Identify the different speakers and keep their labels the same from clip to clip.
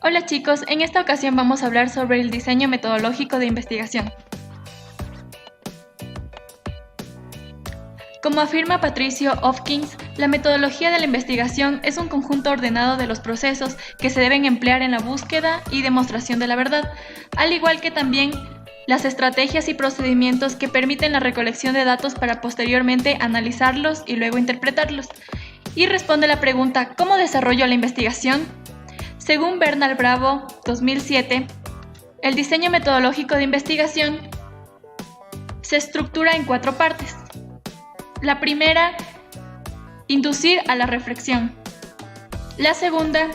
Speaker 1: Hola chicos, en esta ocasión vamos a hablar sobre el diseño metodológico de investigación. Como afirma Patricio Hopkins, la metodología de la investigación es un conjunto ordenado de los procesos que se deben emplear en la búsqueda y demostración de la verdad, al igual que también las estrategias y procedimientos que permiten la recolección de datos para posteriormente analizarlos y luego interpretarlos. Y responde la pregunta, ¿cómo desarrollo la investigación? Según Bernard Bravo, 2007, el diseño metodológico de investigación se estructura en 4 partes. La primera, inducir a la reflexión. La segunda,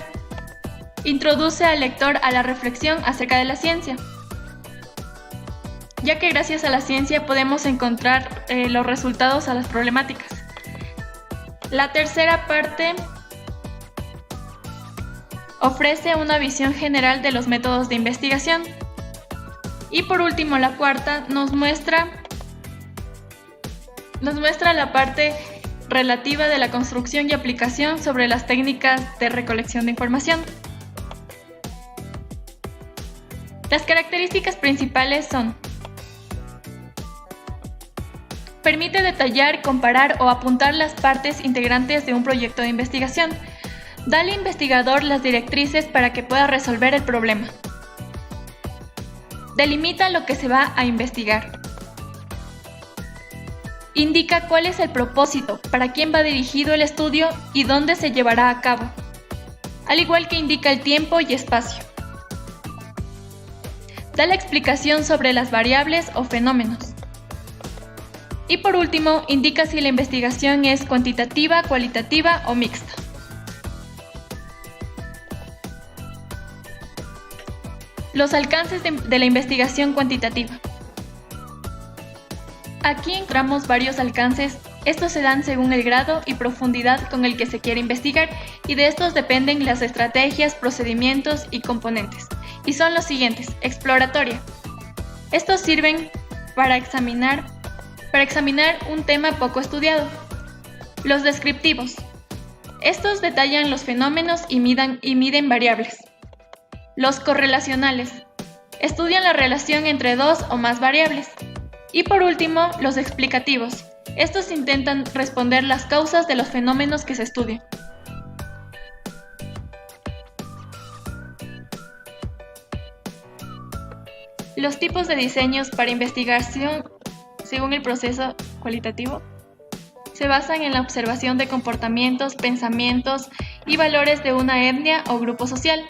Speaker 1: introduce al lector a la reflexión acerca de la ciencia, ya que gracias a la ciencia podemos encontrar los resultados a las problemáticas. La tercera parte ofrece una visión general de los métodos de investigación. Y por último, la cuarta nos muestra la parte relativa de la construcción y aplicación sobre las técnicas de recolección de información. Las características principales son: permite detallar, comparar o apuntar las partes integrantes de un proyecto de investigación. Da al investigador las directrices para que pueda resolver el problema. Delimita lo que se va a investigar. Indica cuál es el propósito, para quién va dirigido el estudio y dónde se llevará a cabo, al igual que indica el tiempo y espacio. Da la explicación sobre las variables o fenómenos. Y por último, indica si la investigación es cuantitativa, cualitativa o mixta. Los alcances de la investigación cuantitativa. Aquí encontramos varios alcances. Estos se dan según el grado y profundidad con el que se quiere investigar, y de estos dependen las estrategias, procedimientos y componentes. Y son los siguientes: exploratoria. Estos sirven para examinar un tema poco estudiado. Los descriptivos. Estos detallan los fenómenos y miden variables. Los correlacionales. Estudian la relación entre 2 o más variables. Y por último, los explicativos. Estos intentan responder las causas de los fenómenos que se estudian. Los tipos de diseños para investigación, según el proceso cualitativo, se basan en la observación de comportamientos, pensamientos y valores de una etnia o grupo social,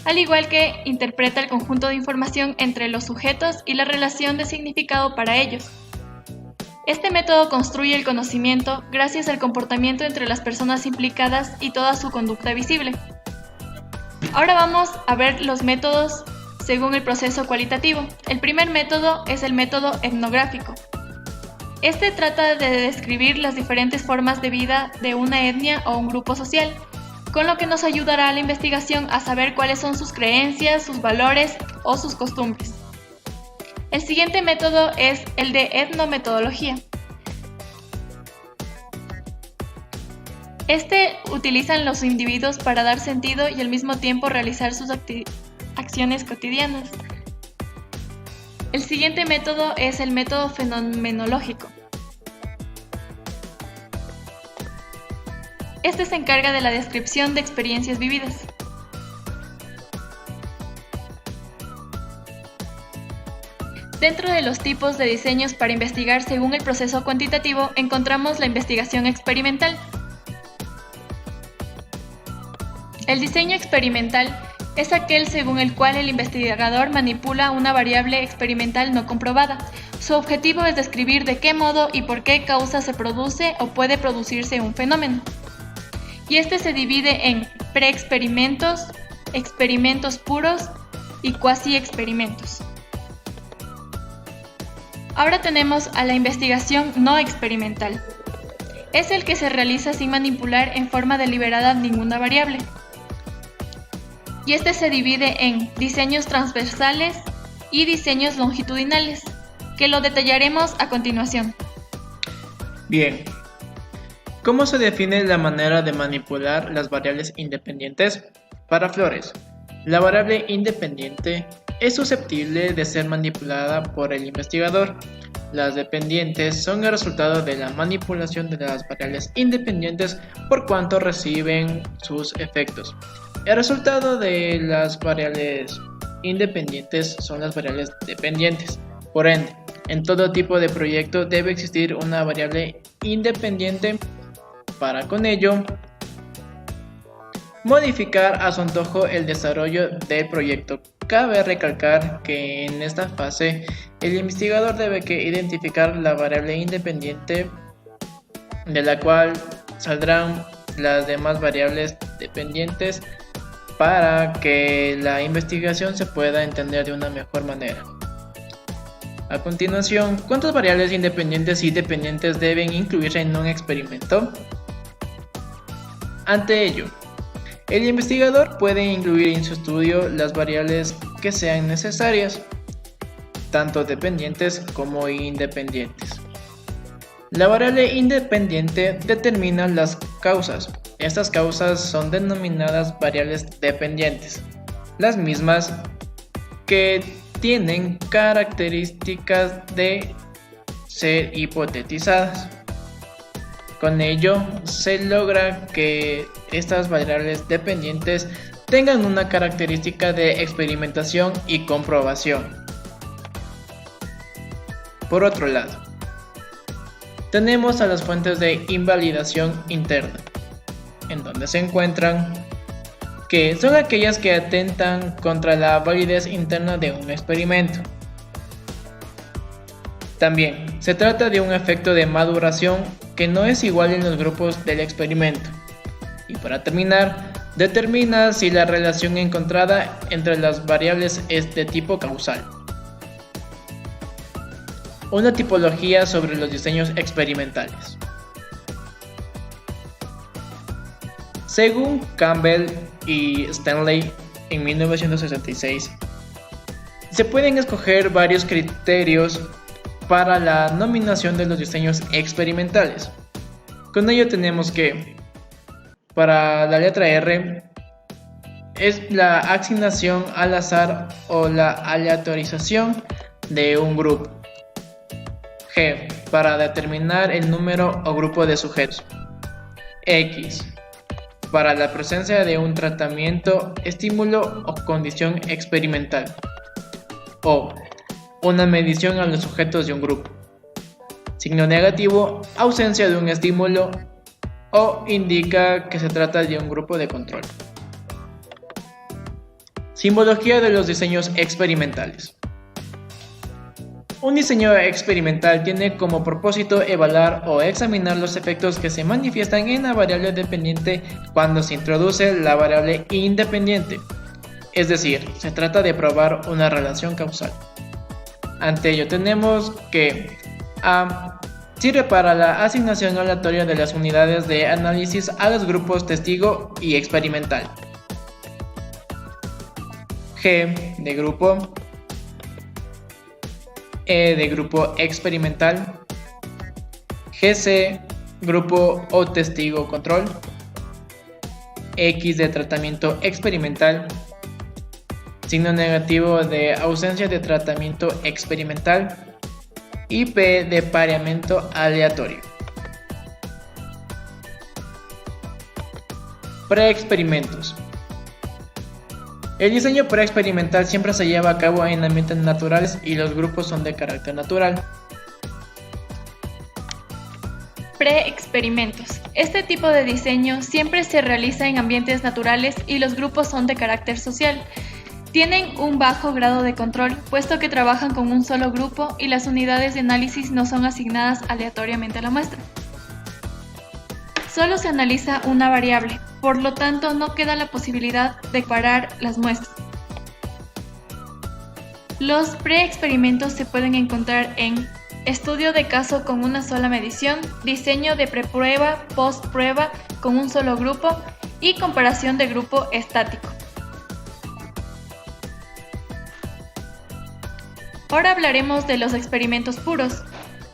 Speaker 1: al igual que interpreta el conjunto de información entre los sujetos y la relación de significado para ellos. Este método construye el conocimiento gracias al comportamiento entre las personas implicadas y toda su conducta visible. Ahora vamos a ver los métodos según el proceso cualitativo. El primer método es el método etnográfico. Este trata de describir las diferentes formas de vida de una etnia o un grupo social, con lo que nos ayudará a la investigación a saber cuáles son sus creencias, sus valores o sus costumbres. El siguiente método es el de etnometodología. Este utilizan los individuos para dar sentido y al mismo tiempo realizar sus acciones cotidianas. El siguiente método es el método fenomenológico. Este se encarga de la descripción de experiencias vividas. Dentro de los tipos de diseños para investigar según el proceso cuantitativo, encontramos la investigación experimental. El diseño experimental es aquel según el cual el investigador manipula una variable experimental no comprobada. Su objetivo es describir de qué modo y por qué causa se produce o puede producirse un fenómeno. Y este se divide en preexperimentos, experimentos puros y cuasi-experimentos. Ahora tenemos a la investigación no experimental. Es el que se realiza sin manipular en forma deliberada ninguna variable. Y este se divide en diseños transversales y diseños longitudinales, que lo detallaremos a continuación.
Speaker 2: Bien. ¿Cómo se define la manera de manipular las variables independientes? Para Flores, La variable independiente es susceptible de ser manipulada por el investigador. Las dependientes son el resultado de la manipulación de las variables independientes por cuanto reciben sus efectos. El resultado de las variables independientes son las variables dependientes. Por ende, en todo tipo de proyecto debe existir una variable independiente para con ello modificar a su antojo el desarrollo del proyecto. Cabe recalcar que en esta fase el investigador debe identificar la variable independiente de la cual saldrán las demás variables dependientes para que la investigación se pueda entender de una mejor manera. A continuación, ¿cuántas variables independientes y dependientes deben incluirse en un experimento? Ante ello, el investigador puede incluir en su estudio las variables que sean necesarias, tanto dependientes como independientes. La variable independiente determina las causas. Estas causas son denominadas variables dependientes, las mismas que tienen características de ser hipotetizadas. Con ello, se logra que estas variables dependientes tengan una característica de experimentación y comprobación. Por otro lado, tenemos a las fuentes de invalidación interna, en donde se encuentran que son aquellas que atentan contra la validez interna de un experimento. También se trata de un efecto de maduración que no es igual en los grupos del experimento. Y para terminar, determina si la relación encontrada entre las variables es de tipo causal. Una tipología sobre los diseños experimentales. Según Campbell y Stanley en 1966, se pueden escoger varios criterios para la nominación de los diseños experimentales. Con ello tenemos que, para la letra R, es la asignación al azar o la aleatorización de un grupo. G, para determinar el número o grupo de sujetos. X, para la presencia de un tratamiento, estímulo o condición experimental. O, una medición a los sujetos de un grupo. Signo negativo, ausencia de un estímulo o indica que se trata de un grupo de control. Simbología de los diseños experimentales. Un diseño experimental tiene como propósito evaluar o examinar los efectos que se manifiestan en la variable dependiente cuando se introduce la variable independiente. Es decir, se trata de probar una relación causal. Ante ello tenemos que A. Sirve para la asignación aleatoria de las unidades de análisis a los grupos testigo y experimental. G de grupo. E de grupo experimental. GC, grupo o testigo control. X de tratamiento experimental. Signo negativo de ausencia de tratamiento experimental. Y P de pareamiento aleatorio. Preexperimentos. El diseño preexperimental siempre se lleva a cabo en ambientes naturales y los grupos son de carácter natural.
Speaker 1: Preexperimentos. Este tipo de diseño siempre se realiza en ambientes naturales y los grupos son de carácter social. Tienen un bajo grado de control, puesto que trabajan con un solo grupo y las unidades de análisis no son asignadas aleatoriamente a la muestra. Solo se analiza una variable, por lo tanto no queda la posibilidad de comparar las muestras. Los preexperimentos se pueden encontrar en estudio de caso con una sola medición, diseño de preprueba, postprueba con un solo grupo y comparación de grupo estático. Ahora hablaremos de los experimentos puros.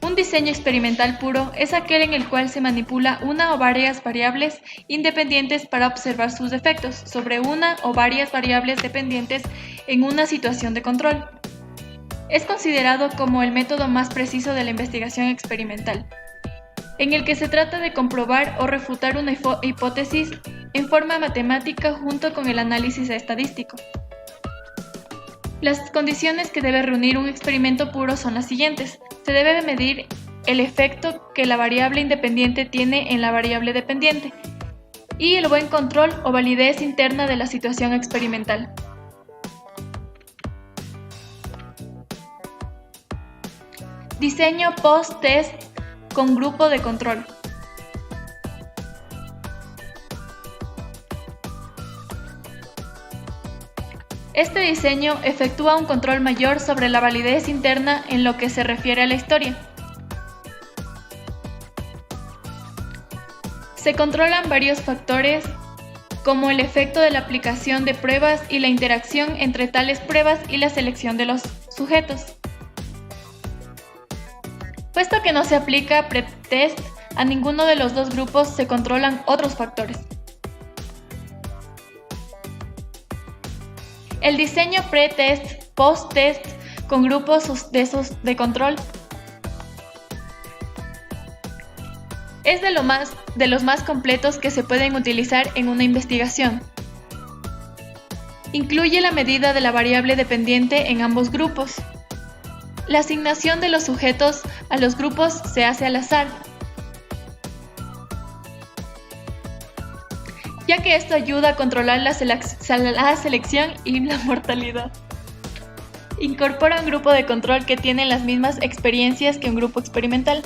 Speaker 1: Un diseño experimental puro es aquel en el cual se manipula una o varias variables independientes para observar sus efectos sobre una o varias variables dependientes en una situación de control. Es considerado como el método más preciso de la investigación experimental, en el que se trata de comprobar o refutar una hipótesis en forma matemática junto con el análisis estadístico. Las condiciones que debe reunir un experimento puro son las siguientes. Se debe medir el efecto que la variable independiente tiene en la variable dependiente y el buen control o validez interna de la situación experimental. Diseño post-test con grupo de control. Este diseño efectúa un control mayor sobre la validez interna en lo que se refiere a la historia. Se controlan varios factores, como el efecto de la aplicación de pruebas y la interacción entre tales pruebas y la selección de los sujetos. Puesto que no se aplica pretest a ninguno de los dos grupos, se controlan otros factores. El diseño pre-test, post-test con grupos de control es de los más completos que se pueden utilizar en una investigación. Incluye la medida de la variable dependiente en ambos grupos. La asignación de los sujetos a los grupos se hace al azar, ya que esto ayuda a controlar la selección y la mortalidad. Incorpora un grupo de control que tiene las mismas experiencias que un grupo experimental.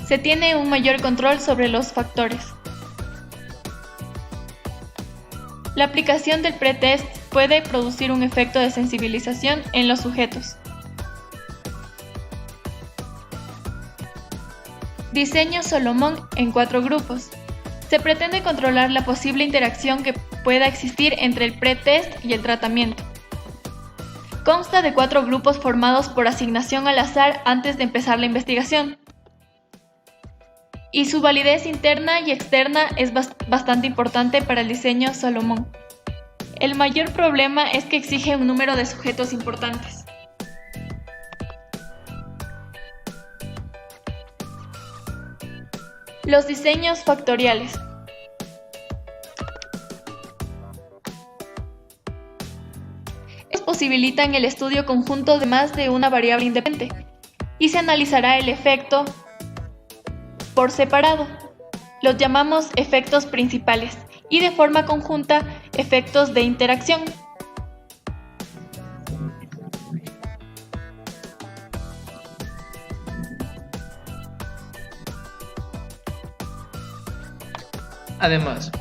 Speaker 1: Se tiene un mayor control sobre los factores. La aplicación del pretest puede producir un efecto de sensibilización en los sujetos. Diseño Solomon en 4 grupos. Se pretende controlar la posible interacción que pueda existir entre el pretest y el tratamiento. Consta de 4 grupos formados por asignación al azar antes de empezar la investigación. Y su validez interna y externa es bastante importante para el diseño Solomon. El mayor problema es que exige un número de sujetos importantes. Los diseños factoriales. Estos posibilitan el estudio conjunto de más de una variable independiente y se analizará el efecto por separado. Los llamamos efectos principales y de forma conjunta efectos de interacción.
Speaker 2: Además,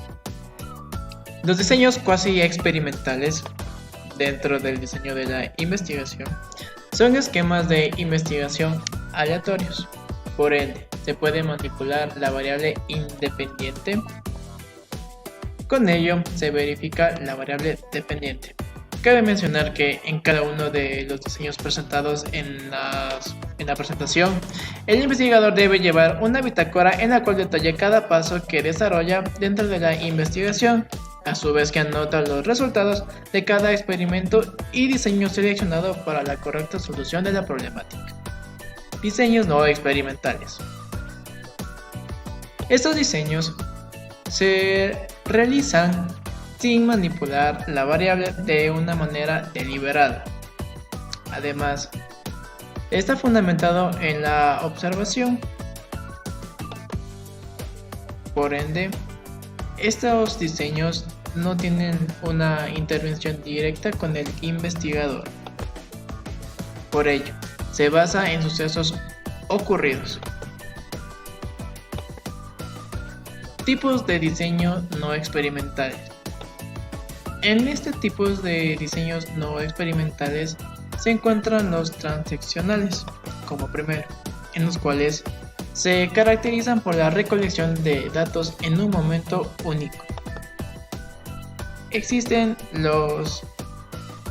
Speaker 2: los diseños cuasi experimentales dentro del diseño de la investigación son esquemas de investigación aleatorios. Por ende, se puede manipular la variable independiente. Con ello, se verifica la variable dependiente. Cabe mencionar que en cada uno de los diseños presentados en la presentación, el investigador debe llevar una bitácora en la cual detalla cada paso que desarrolla dentro de la investigación, a su vez que anota los resultados de cada experimento y diseño seleccionado para la correcta solución de la problemática. Diseños no experimentales. Estos diseños se realizan sin manipular la variable de una manera deliberada. Además, está fundamentado en la observación. Por ende, estos diseños no tienen una intervención directa con el investigador. Por ello, se basa en sucesos ocurridos. Tipos de diseño no experimentales. En este tipo de diseños no experimentales se encuentran los transaccionales, como primero, en los cuales se caracterizan por la recolección de datos en un momento único. Existen los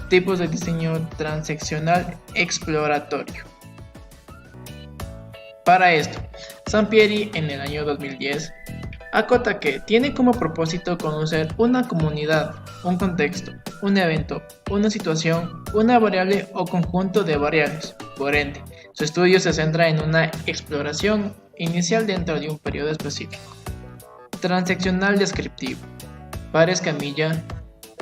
Speaker 2: tipos de diseño transaccional exploratorio. Para esto, Sampieri en el año 2010 acota que tiene como propósito conocer una comunidad, un contexto, un evento, una situación, una variable o conjunto de variables. Por ende, su estudio se centra en una exploración inicial dentro de un periodo específico. Transaccional descriptivo. Para Escamilla,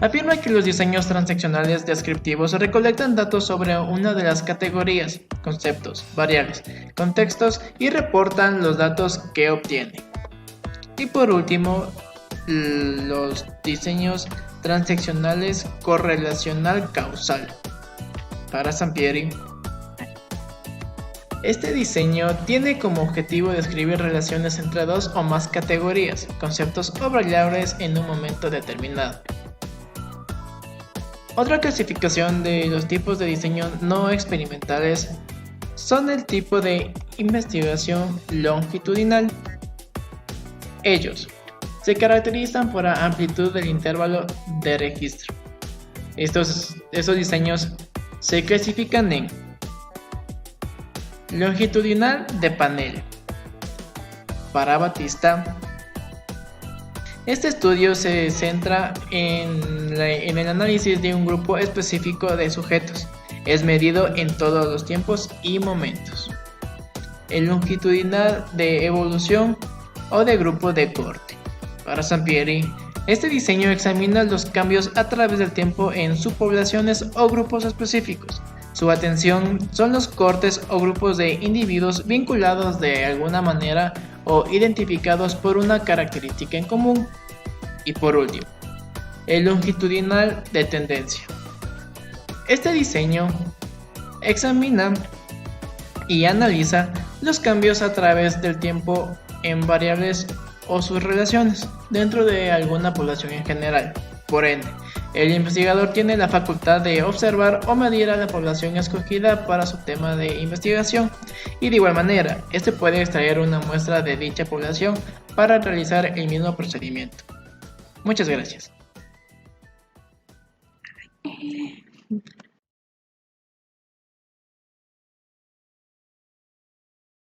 Speaker 2: afirma que los diseños transaccionales descriptivos recolectan datos sobre una de las categorías, conceptos, variables, contextos y reportan los datos que obtienen. Y por último, los diseños transaccionales correlacional causal. Para Sampieri, este diseño tiene como objetivo describir relaciones entre dos o más categorías, conceptos o variables en un momento determinado. Otra clasificación de los tipos de diseño no experimentales son el tipo de investigación longitudinal. Ellos se caracterizan por la amplitud del intervalo de registro. Esos diseños se clasifican en longitudinal de panel. Para Batista, este estudio se centra en el análisis de un grupo específico de sujetos. Es medido en todos los tiempos y momentos. El longitudinal de evolución o de grupo de corte. Para Sampieri, este diseño examina los cambios a través del tiempo en subpoblaciones o grupos específicos. Su atención son los cortes o grupos de individuos vinculados de alguna manera o identificados por una característica en común. Y por último, el longitudinal de tendencia. Este diseño examina y analiza los cambios a través del tiempo en variables o sus relaciones dentro de alguna población en general. Por ende, el investigador tiene la facultad de observar o medir a la población escogida para su tema de investigación y de igual manera, este puede extraer una muestra de dicha población para realizar el mismo procedimiento. Muchas gracias.